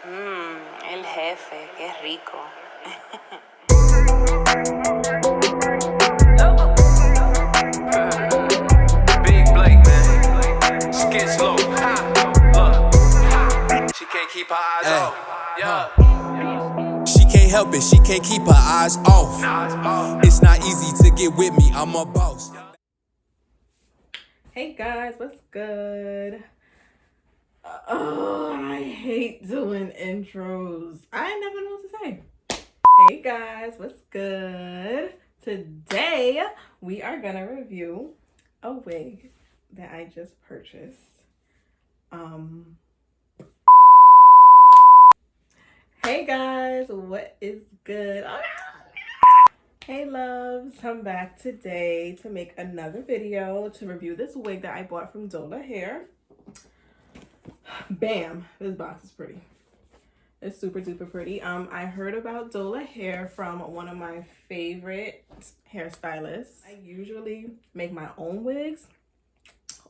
El jefe, qué rico. Big Blake, man. Skid slow. Look. She can't keep her eyes off. Yeah. She can't help it, she can't keep her eyes off. It's not easy to get with me, I'm a boss. Hey guys, what's good? Oh, I hate doing intros. I never know what to say. Hey guys, what's good? Today we are gonna review a wig that I just purchased. Hey guys, what is good? Hey loves, I'm back today to make another video to review this wig that I bought from Dola Hair. Bam, this box is pretty. It's super duper pretty. I heard about Dola Hair from one of my favorite hairstylists. I usually make my own wigs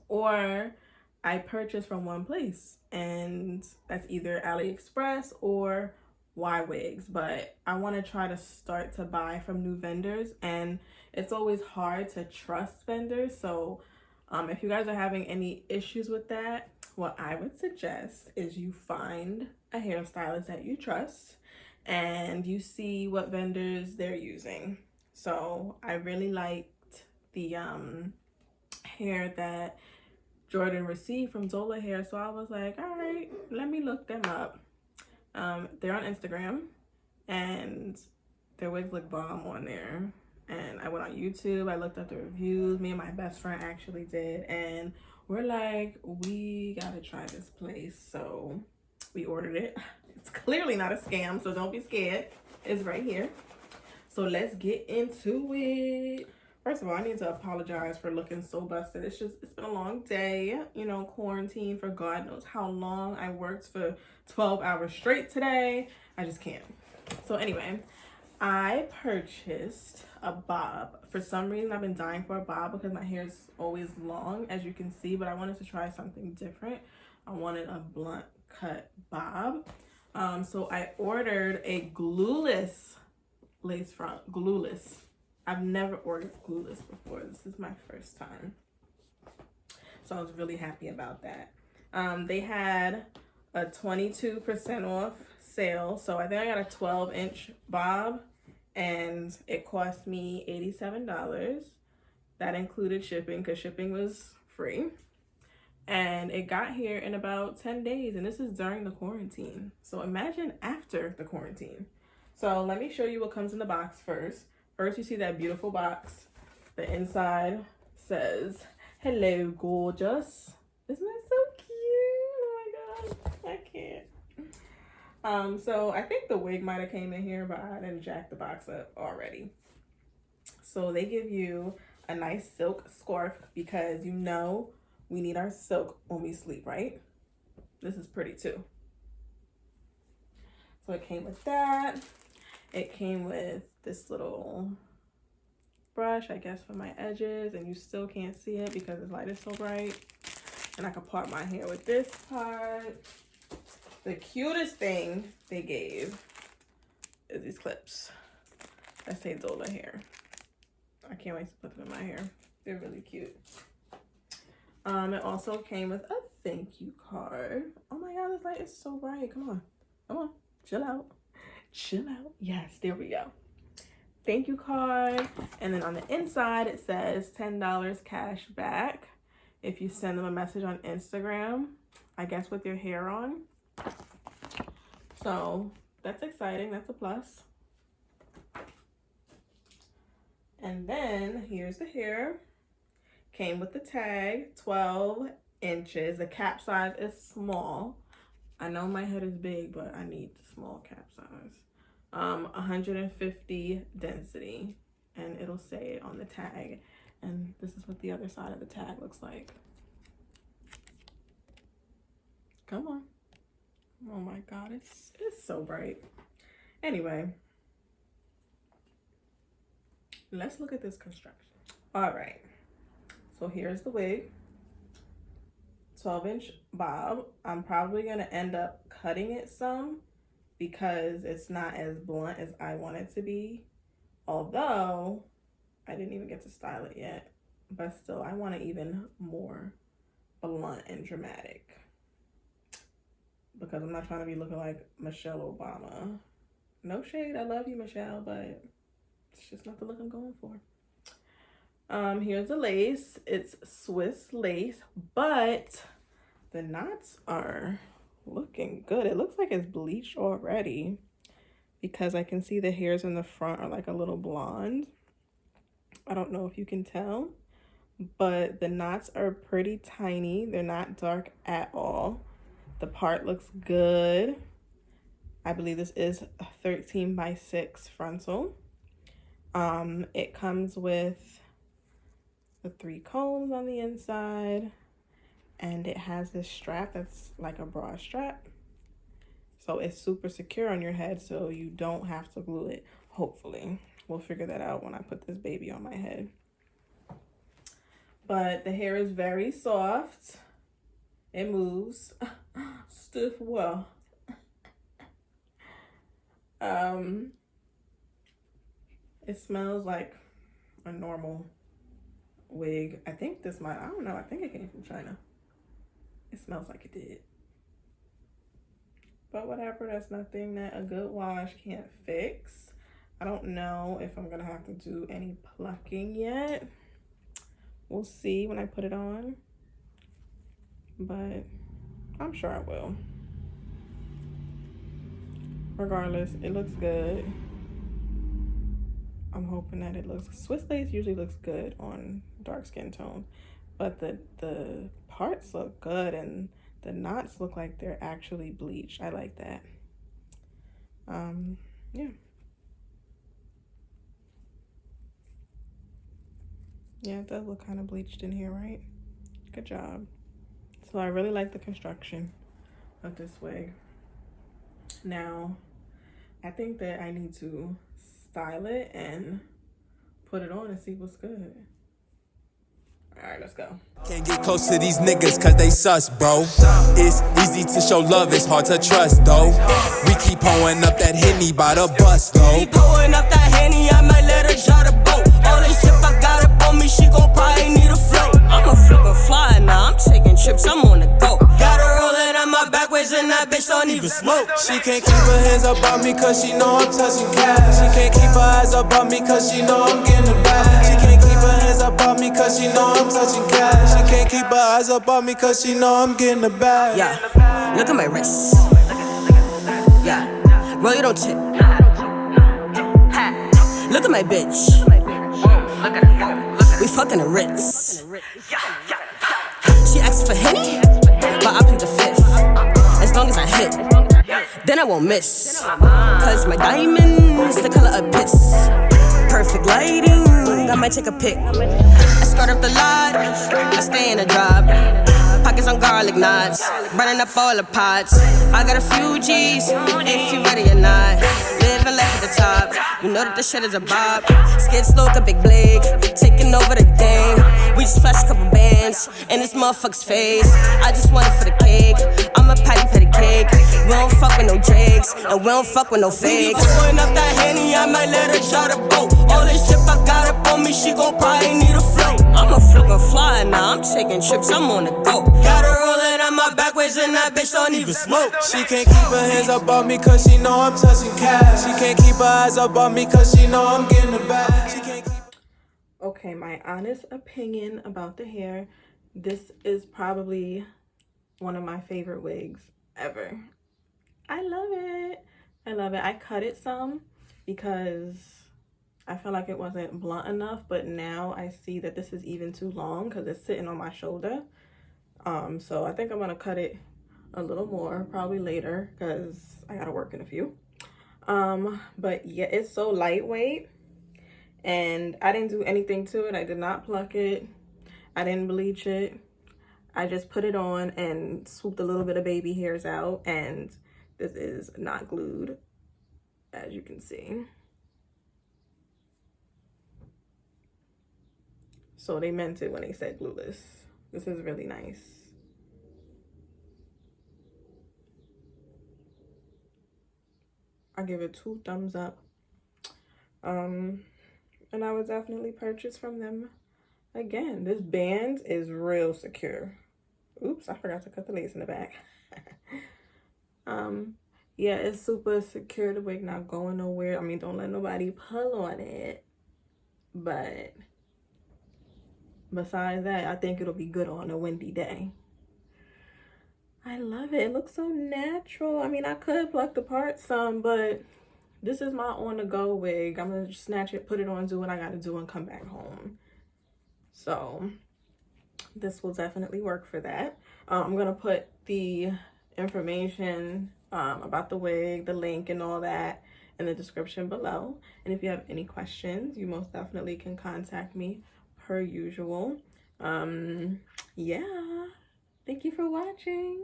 or I purchase from one place, and that's either AliExpress or Y Wigs, but I want to try to start to buy from new vendors, and it's always hard to trust vendors. So if you guys are having any issues with that, what I would suggest is you find a hairstylist that you trust and you see what vendors they're using. So I really liked the hair that Jordan received from Dola Hair, so I was like, all right, let me look them up. They're on Instagram and their wigs look bomb on there. And I went on YouTube, I looked up the reviews. Me and my best friend actually did, and we're like, we gotta try this place. So we ordered it. It's clearly not a scam, so don't be scared. It's right here. So let's get into it. First of all, I need to apologize for looking so busted. It's been a long day, you know, quarantine for God knows how long. I worked for 12 hours straight today. I just can't. So anyway, I purchased a bob. For some reason, I've been dying for a bob because my hair is always long, as you can see, but I wanted to try something different. I wanted a blunt cut bob. So I ordered a glueless lace front. Glueless. I've never ordered glueless before. This is my first time. So I was really happy about that. They had a 22% off sale. So I think I got a 12-inch bob and it cost me $87. That included shipping because shipping was free. And it got here in about 10 days. And this is during the quarantine. So imagine after the quarantine. So let me show you what comes in the box first. First, you see that beautiful box. The inside says, hello, gorgeous. Isn't that so cute? Oh my God, I can't. So I think the wig might have came in here, but I didn't jack the box up already. So they give you a nice silk scarf because you know we need our silk when we sleep, right? This is pretty too. So it came with that. It came with this little brush, I guess, for my edges, and you still can't see it because the light is so bright. And I can part my hair with this part. The cutest thing they gave is these clips that say Dola Hair. I can't wait to put them in my hair. They're really cute. It also came with a thank you card. Oh my God, this light is so bright. Come on, chill out. Chill out. Yes, there we go. Thank you card. And then on the inside, it says $10 cash back if you send them a message on Instagram, I guess with your hair on. So that's exciting. That's a plus. And then here's the hair. Came with the tag, 12 inches. The cap size is small. I know my head is big, but I need the small cap size. 150 density, and it'll say it on the tag. And this is what the other side of the tag looks like. Come on. Oh my God, it's so bright. Anyway, let's look at this construction. All right, so here's the wig. 12-inch bob. I'm probably gonna end up cutting it some because it's not as blunt as I want it to be. Although I didn't even get to style it yet, but still I want it even more blunt and dramatic because I'm not trying to be looking like Michelle Obama. No shade, I love you, Michelle, but it's just not the look I'm going for. Here's the lace. It's Swiss lace, but the knots are looking good. It looks like it's bleached already because I can see the hairs in the front are like a little blonde. I don't know if you can tell, but the knots are pretty tiny. They're not dark at all. The part looks good. I believe this is a 13x6 frontal. It comes with the 3 combs on the inside, and it has this strap that's like a bra strap. So it's super secure on your head, so you don't have to glue it, hopefully. We'll figure that out when I put this baby on my head. But the hair is very soft. It moves. Stiff well. It smells like a normal wig. I think this might, I don't know, I think it came from China. It smells like it did. But whatever, that's nothing that a good wash can't fix. I don't know if I'm gonna have to do any plucking yet. We'll see when I put it on, but I'm sure I will. Regardless, it looks good. I'm hoping that it looks, Swiss lace usually looks good on dark skin tones, but the parts look good and the knots look like they're actually bleached. I like that. Yeah. Yeah, it does look kind of bleached in here, right? Good job. So I really like the construction of this wig. Now, I think that I need to style it and put it on and see what's good. All right, let's go. Can't get close to these niggas cause they sus, bro. It's easy to show love, it's hard to trust, though. We keep pulling up that Henny by the bus, though. Keep pulling up that Henny, I might let her try to boat. All this shit I got up on me, she gon' probably need a float. I'm a flippin' fly now, I'm taking trips, I'm on the go. Got her rolling on my backwards and that bitch don't even smoke. She can't keep her hands up on me cause she know I'm touching cash. She can't keep her eyes up on me cause she know I'm getting it back. She can't keep her hands up on me cause she know I'm touching cash. She can't keep her eyes up on me cause she know I'm getting it back. Yeah, look at my wrist. Yeah, roll you don't tip. Look at my bitch. We fucking the Ritz. She asked for Henny, but I plead the fifth. As long as I hit, then I won't miss. Cause my diamond's the color of piss. Perfect lighting, I might take a pic. I start up the lot, I stay in a drop. Pockets on garlic knots, burning up all the pots. I got a few G's, if you ready or not. Living life at the top, you know that this shit is a bop. Skid slow, a big blade, taking over the game. We just flashed a couple bands in this motherfucker's face. I just want it for the cake, I'm a patty cake. We don't fuck with no drakes, and we don't fuck with no fakes. Pulling up that Henny, I might let her try to boat. All this shit I got up on me, she gon' probably need a float. I'm a flippin' fly now, I'm taking trips, I'm on the go. Got her rolling on my backwards and that bitch don't even smoke. She can't keep her hands up on me cause she know I'm touching cash. She can't keep her eyes up on me cause she know I'm getting it back. She can't keep. Okay, my honest opinion about the hair. This is probably one of my favorite wigs ever. I love it. I love it. I cut it some because I felt like it wasn't blunt enough, but now I see that this is even too long because it's sitting on my shoulder. So I think I'm gonna cut it a little more probably later because I gotta work in a few. But yeah, it's so lightweight and I didn't do anything to it. I did not pluck it. I didn't bleach it. I just put it on and swooped a little bit of baby hairs out, and this is not glued, as you can see. So they meant it when they said glueless. This is really nice. I give it 2 thumbs up. And I would definitely purchase from them again. This band is real secure. Oops, I forgot to cut the lace in the back. Yeah, it's super secure. The wig not going nowhere. I mean, don't let nobody pull on it. But besides that, I think it'll be good on a windy day. I love it. It looks so natural. I mean, I could pluck the parts some, but this is my on-the-go wig. I'm gonna just snatch it, put it on, do what I gotta do, and come back home. So this will definitely work for that. I'm gonna put the information about the wig, the link, and all that in the description below. And if you have any questions, you most definitely can contact me per usual. Yeah. Thank you for watching.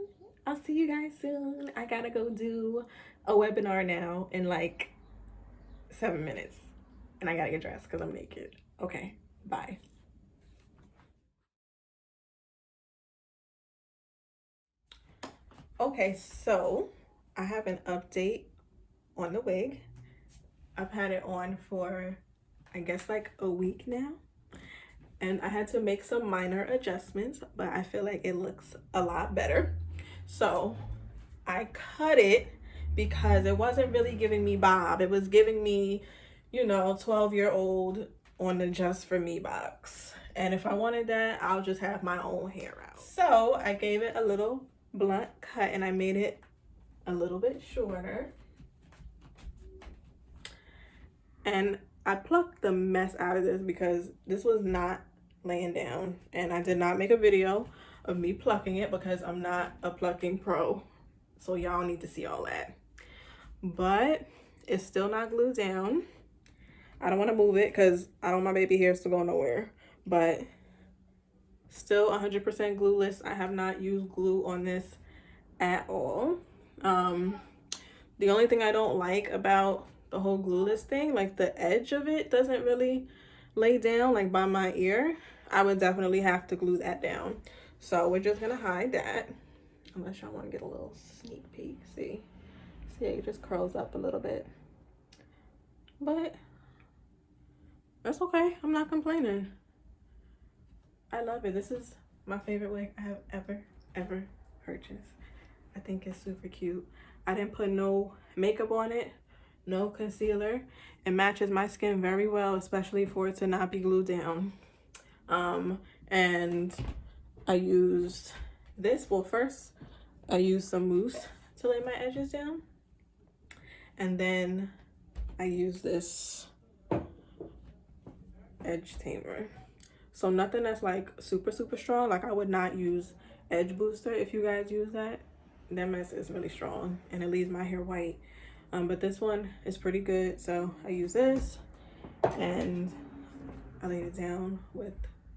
I'll see you guys soon. I gotta go do a webinar now in like 7 minutes. And I gotta get dressed because I'm naked. Okay, bye. Okay, so I have an update on the wig. I've had it on for, I guess, like a week now. And I had to make some minor adjustments, but I feel like it looks a lot better. So I cut it because it wasn't really giving me bob. It was giving me, you know, 12-year-old on the Just For Me box. And if I wanted that, I'll just have my own hair out. So I gave it a little blunt cut and I made it a little bit shorter. And I plucked the mess out of this because this was not laying down, and I did not make a video of me plucking it because I'm not a plucking pro, so y'all need to see all that. But it's still not glued down. I don't want to move it because I don't want my baby hairs to go nowhere, but still 100% glueless. I have not used glue on this at all. The only thing I don't like about the whole glueless thing, like the edge of it doesn't really lay down like by my ear. I would definitely have to glue that down. So we're just gonna hide that, unless y'all want to get a little sneak peek. See, it just curls up a little bit, but that's okay. I'm not complaining. I love it. This is my favorite wig I have ever purchased. I think it's super cute. I didn't put no makeup on it, no concealer. It matches my skin very well, especially for it to not be glued down. And I used this. Well, first I used some mousse to lay my edges down, and then I used this edge tamer. So nothing that's like super strong. Like I would not use edge booster. If you guys use that mess is really strong and it leaves my hair white. But this one is pretty good. So I use this and I laid it down with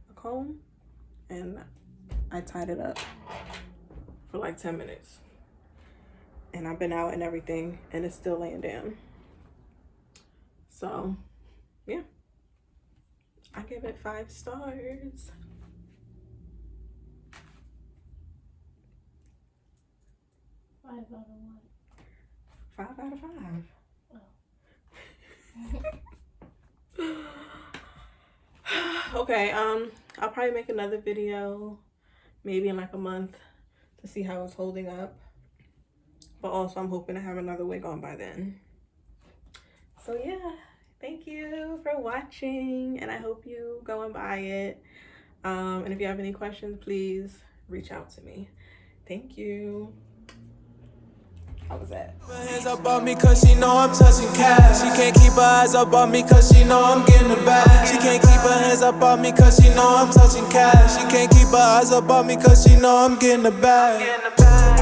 a comb and I tied it up for like 10 minutes. And I've been out and everything and it's still laying down. So yeah, I give it 5 stars. 5 out of what? 5 out of 5. Oh. Okay, I'll probably make another video maybe in like a month to see how it's holding up. But also I'm hoping to have another wig on by then. So yeah, thank you for watching and I hope you go and buy it. And if you have any questions, please reach out to me. Thank you. How was that? Her hands up on me cause she know I'm touching cash. She can't keep her eyes up on me cause she know I'm getting the bag. She can't keep her hands up on me cause she know I'm touching cash. She can't keep her eyes up on me cause she know I'm getting the bag.